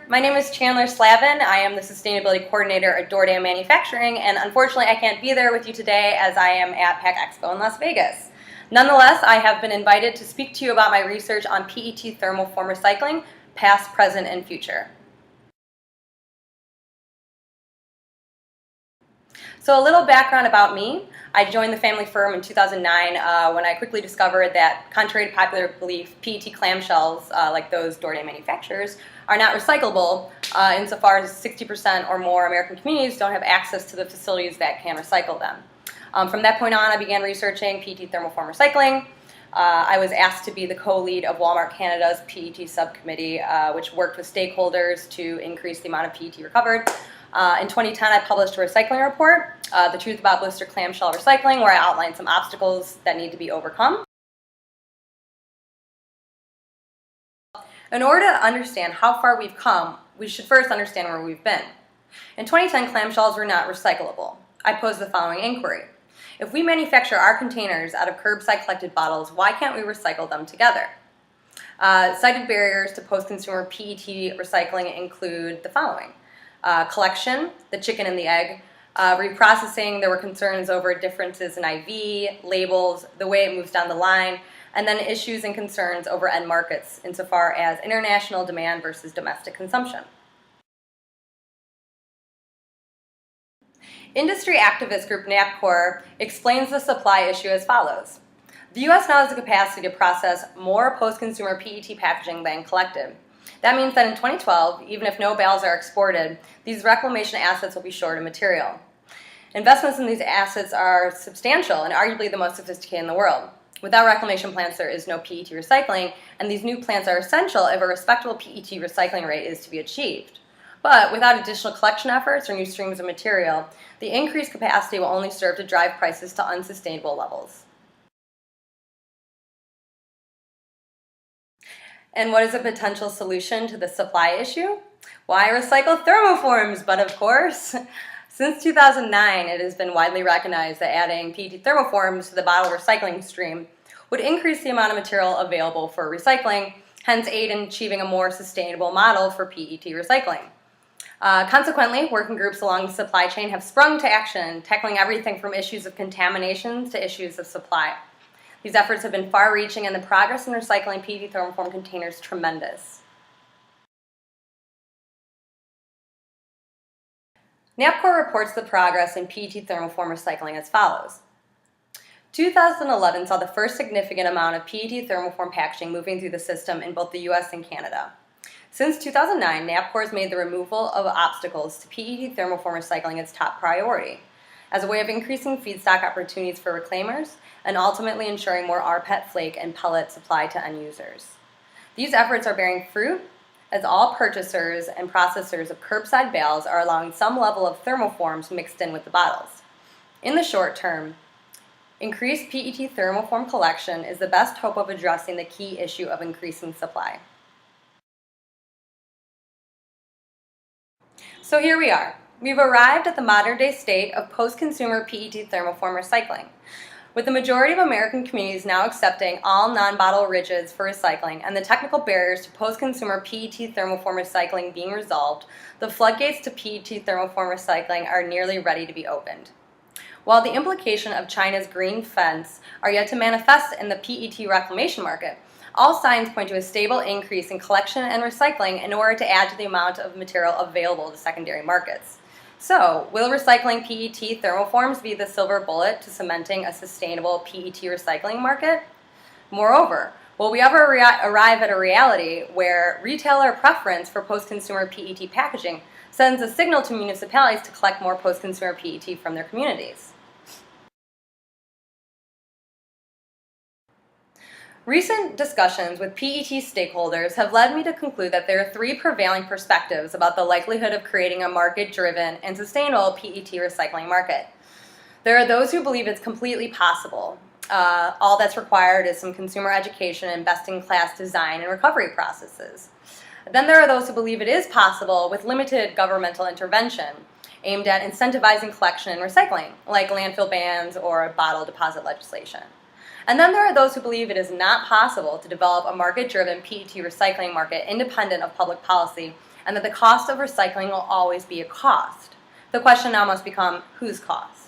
My name is Chandler Slavin. I am the Sustainability Coordinator at DoorDam Manufacturing, and unfortunately I can't be there with you today as I am at PAC Expo in Las Vegas. Nonetheless, I have been invited to speak to you about my research on PET thermoform recycling, past, present, and future. So a little background about me. I joined the family firm in 2009 when I quickly discovered that, contrary to popular belief, PET clamshells, like those DoorDam manufacturers, are not recyclable insofar as 60% or more American communities don't have access to the facilities that can recycle them. From that point on, I began researching PET thermoform recycling. I was asked to be the co-lead of Walmart Canada's PET subcommittee, which worked with stakeholders to increase the amount of PET recovered. In 2010, I published a recycling report, The Truth About Blister Clamshell Recycling, where I outlined some obstacles that need to be overcome. In order to understand how far we've come, we should first understand where we've been. In 2010, clamshells were not recyclable. I posed the following inquiry. If we manufacture our containers out of curbside collected bottles, why can't we recycle them together? Cited barriers to post-consumer PET recycling include the following. Collection, the chicken and the egg. Reprocessing, there were concerns over differences in IV, labels, the way it moves down the line, and then issues and concerns over end markets insofar as international demand versus domestic consumption. Industry activist group NAPCOR explains the supply issue as follows. The U.S. now has the capacity to process more post-consumer PET packaging than collected. That means that in 2012, even if no bales are exported, these reclamation assets will be short of material. Investments in these assets are substantial and arguably the most sophisticated in the world. Without reclamation plants, there is no PET recycling, and these new plants are essential if a respectable PET recycling rate is to be achieved. But without additional collection efforts or new streams of material, the increased capacity will only serve to drive prices to unsustainable levels. And what is a potential solution to the supply issue? Why recycle thermoforms? But of course, since 2009, it has been widely recognized that adding PET thermoforms to the bottle recycling stream would increase the amount of material available for recycling, hence aid in achieving a more sustainable model for PET recycling. Consequently, working groups along the supply chain have sprung to action, tackling everything from issues of contamination to issues of supply. These efforts have been far-reaching, and the progress in recycling PET thermoform containers tremendous. NAPCOR reports the progress in PET thermoform recycling as follows. 2011 saw the first significant amount of PET thermoform packaging moving through the system in both the U.S. and Canada. Since 2009, NAPCOR has made the removal of obstacles to PET thermoform recycling its top priority, as a way of increasing feedstock opportunities for reclaimers and ultimately ensuring more rPET flake and pellet supply to end users. These efforts are bearing fruit as all purchasers and processors of curbside bales are allowing some level of thermoforms mixed in with the bottles. In the short term, increased PET thermoform collection is the best hope of addressing the key issue of increasing supply. So here we are. We've arrived at the modern-day state of post-consumer PET thermoform recycling. With the majority of American communities now accepting all non-bottle rigids for recycling and the technical barriers to post-consumer PET thermoform recycling being resolved, the floodgates to PET thermoform recycling are nearly ready to be opened. While the implication of China's green fence are yet to manifest in the PET reclamation market, all signs point to a stable increase in collection and recycling in order to add to the amount of material available to secondary markets. So, will recycling PET thermoforms be the silver bullet to cementing a sustainable PET recycling market? Moreover, will we ever arrive at a reality where retailer preference for post-consumer PET packaging sends a signal to municipalities to collect more post-consumer PET from their communities? Recent discussions with PET stakeholders have led me to conclude that there are three prevailing perspectives about the likelihood of creating a market-driven and sustainable PET recycling market. There are those who believe it's completely possible. All that's required is some consumer education and best-in-class design and recovery processes. Then there are those who believe it is possible with limited governmental intervention aimed at incentivizing collection and recycling, like landfill bans or bottle deposit legislation. And then there are those who believe it is not possible to develop a market-driven PET recycling market independent of public policy and that the cost of recycling will always be a cost. The question now must become, whose cost?